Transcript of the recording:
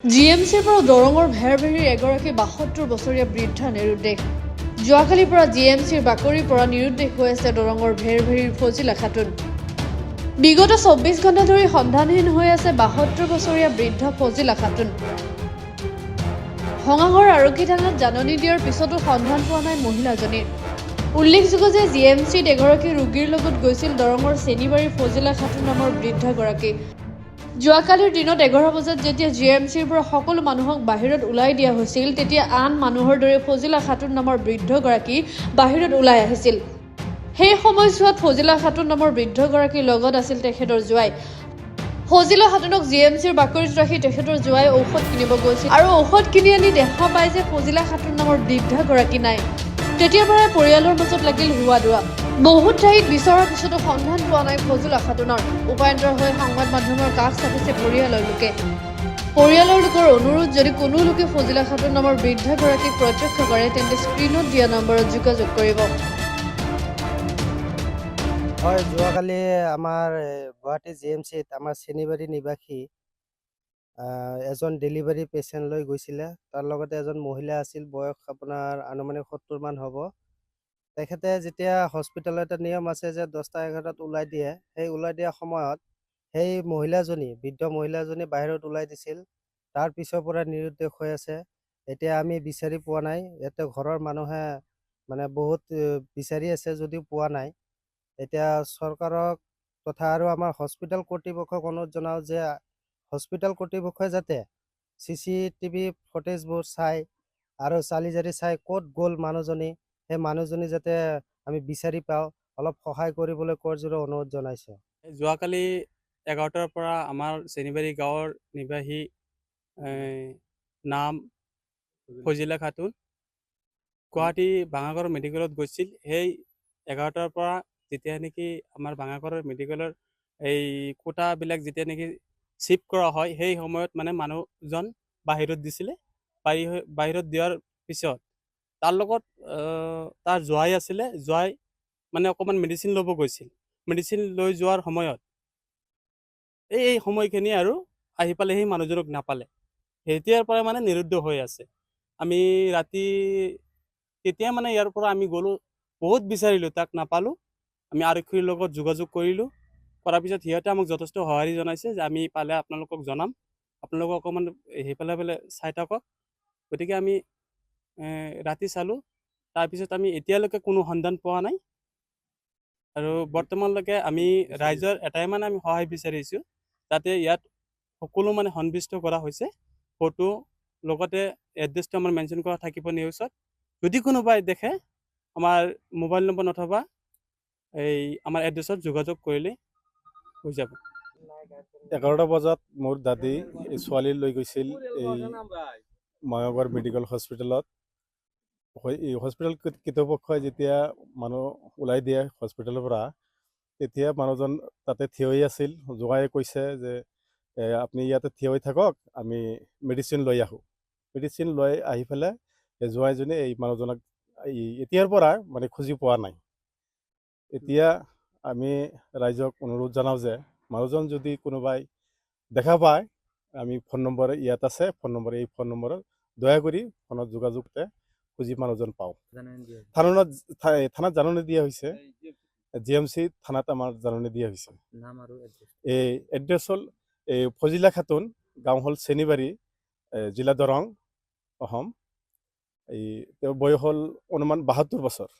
জিএমচিৰ পৰা দৰঙৰ ভেৰভেৰীৰ এগৰাকী ৭২ বছৰীয়া বৃদ্ধা নিৰুদ্দেশ। যোৱাকালিৰ পৰা জিএমচিৰ বাকৰিৰ পৰা নিৰুদ্দেশ হৈ আছে দৰঙৰ ভেৰভেৰীৰ ফজিলা খাতুন। বিগত ২৪ ঘণ্টা ধৰি সন্ধানহীন হৈ আছে ৭২ বছৰীয়া বৃদ্ধা ফজিলা খাতুন। ভঙাগড় আৰক্ষী থানাত জাননী দিয়াৰ পিছতো সন্ধান পোৱা নাই মহিলাজনীৰ। উল্লেখযোগ্য যে জিএমচিত এগৰাকী ৰোগীৰ লগত গৈছিল দৰঙৰ চেনিবাৰীৰ ফজিলা খাতুন নামৰ বৃদ্ধাগৰাকী। যোৱাকালিৰ দিনত ১১ বজাত যেতিয়া জিএমচিৰ পৰা সকলো মানুহক বাহিৰত ওলাই দিয়া হৈছিল, তেতিয়া আন মানুহৰ দৰে ফজিলা খাতুন নামৰ বৃদ্ধগৰাকী বাহিৰত ওলাই আহিছিল। সেই সময়ছোৱাত ফজিলা খাতুন নামৰ বৃদ্ধগৰাকীৰ লগত আছিল তেখেতৰ জোঁৱাই। ফজিলা খাতুনক জিএমচিৰ বাকৰিত ৰাখি তেখেতৰ জোঁৱাই ঔষধ কিনিব গৈছিল আৰু ঔষধ কিনি আনি দেখা পায় যে ফজিলা খাতুন নামৰ বৃদ্ধগৰাকী নাই। তেতিয়াৰ পৰাই পৰিয়ালৰ মাজত লাগিল হোৱা দোৱা। বহুত ঠাইত বিচৰাৰ পিছতো সন্ধান পোৱা নাই ফজিলা খাতুনৰ। উপায়ন্তৰ হৈ সংবাদ মাধ্যমৰ কাষ চাপিছে পৰিয়ালৰ লোকে। পৰিয়ালৰ লোকৰ অনুৰোধ, যদি কোনো লোকে ফজিলা খাতুন নামৰ বৃদ্ধাগৰাকীক প্ৰত্যক্ষ কৰে তেন্তে স্ক্ৰীণত দিয়া নম্বৰত যোগাযোগ কৰিব। হয়, যোৱাকালি আমাৰ গুৱাহাটী জিএমচিত আমাৰ চেনিবাৰী নিবাসী এজন ডেলিভাৰী পেচেণ্ট লৈ গৈছিলে। তাৰ লগতে এজন মহিলা আছিল, বয়স আপোনাৰ আনুমানিক ৭০ মান হ'ব। তেখেতে যেতিয়া হস্পিটেলত এটা নিয়ম আছে যে ১০টা-১১টাত ওলাই দিয়ে, সেই ওলাই দিয়া সময়ত সেই মহিলাজনী, বৃদ্ধ মহিলাজনী বাহিৰত ওলাই দিছিল। তাৰ পিছৰ পৰা নিৰুদ্দেশ হৈ আছে। এতিয়া আমি বিচাৰি পোৱা নাই। ইয়াতে ঘৰৰ মানুহে বহুত বিচাৰি আছে যদিও পোৱা নাই। এতিয়া চৰকাৰক তথা আৰু আমাৰ হস্পিটেল কৰ্তৃপক্ষক অনুৰোধ জনাওঁ যে হস্পিটেল কৰ্তৃপক্ষই যাতে CCTV ফুটেজবোৰ চাই আৰু চালি জাৰি চাই ক'ত গ'ল মানুহজনী, সেই মানুহজনী যাতে আমি বিচাৰি পাওঁ, অলপ সহায় কৰিবলৈ কৰজোৰে অনুৰোধ জনাইছোঁ। যোৱাকালি ১১টাৰ পৰা আমাৰ চেনিবাৰী গাঁৱৰ নিবাসী নাম ফজিলা খাতুন গুৱাহাটী ভাঙাগড় মেডিকেলত গৈছিল। সেই ১১টাৰ পৰা যেতিয়া নেকি আমাৰ ভাঙাগড় মেডিকেলৰ এই কোটাবিলাক যেতিয়া নেকি চিফ্ট কৰা হয়, সেই সময়ত মানুহজন বাহিৰত দিছিলে। বাহিৰত দিয়াৰ পিছত তাৰ লগত তাৰ জোঁৱাই আছিলে। জোঁৱাই অকণমান মেডিচিন ল'ব গৈছিল। মেডিচিন লৈ যোৱাৰ সময়ত এই সময়খিনি আৰু আহি পালে সেই মানুহজনক নাপালে। তেতিয়াৰ পৰা নিৰুদ্দেশ হৈ আছে। আমি ৰাতি তেতিয়া ইয়াৰ পৰা আমি গ'লোঁ, বহুত বিচাৰিলোঁ, তাক নাপালোঁ। আমি আৰক্ষীৰ লগত যোগাযোগ কৰিলোঁ। কৰাৰ পিছত সিহঁতে আমাক যথেষ্ট সঁহাৰি জনাইছে যে আমি পালে আপোনালোকক জনাম, আপোনালোকক অকণমান সেইফালে চাই থাকক। গতিকে আমি ৰাতি চালোঁ। তাৰপিছত আমি এতিয়ালৈকে কোনো সন্ধান পোৱা নাই। আৰু বৰ্তমানলৈকে আমি ৰাইজৰ এটাই আমি সহায় বিচাৰিছোঁ, যাতে ইয়াত সকলো সন্তুষ্ট কৰা হৈছে। ফটো লগতে এড্ৰেছটো আমাৰ মেনশ্যন কৰা থাকিব নিউজত। যদি কোনোবাই দেখে আমাৰ মোবাইল নম্বৰ নথবা এই আমাৰ এড্ৰেছত যোগাযোগ কৰিলে হৈ যাব। ১১টা বজাত মোৰ দাদী এই ছোৱালী লৈ গৈছিল এই ভাঙাগড় মেডিকেল হস্পিটেলত। এই হস্পিটেল কৰ্তৃপক্ষই যেতিয়া মানুহ ওলাই দিয়ে হস্পিটেলৰ পৰা, তেতিয়া মানুহজন তাতে থিয় হৈ আছিল। জোঁৱায়ে কৈছে যে আপুনি ইয়াতে থিয় হৈ থাকক, আমি মেডিচিন লৈ আহোঁ। মেডিচিন লৈ আহি পেলাই এই জোঁৱাইজনী এই মানুহজনক এতিয়াৰ পৰা খুজি পোৱা নাই। এতিয়া আমি ৰাইজক অনুৰোধ জনাওঁ যে মানুহজন যদি কোনোবাই দেখা পায়, আমি ফোন নম্বৰ ইয়াত আছে, এই ফোন নম্বৰত দয়া কৰি ফোনত যোগাযোগতে খুজি মানুহজন পাওঁ। থানাত জাননী দিয়া হৈছে। জিএমচি থানাত আমাৰ জাননী দিয়া হৈছে। এই এড্ৰেছ হ'ল এই ফজিলা খাতুন, গাঁও হ'ল চেনিবাৰী, জিলা দৰং, অসম। তেওঁৰ বয়স হ'ল অনুমান ৭২ বছৰ।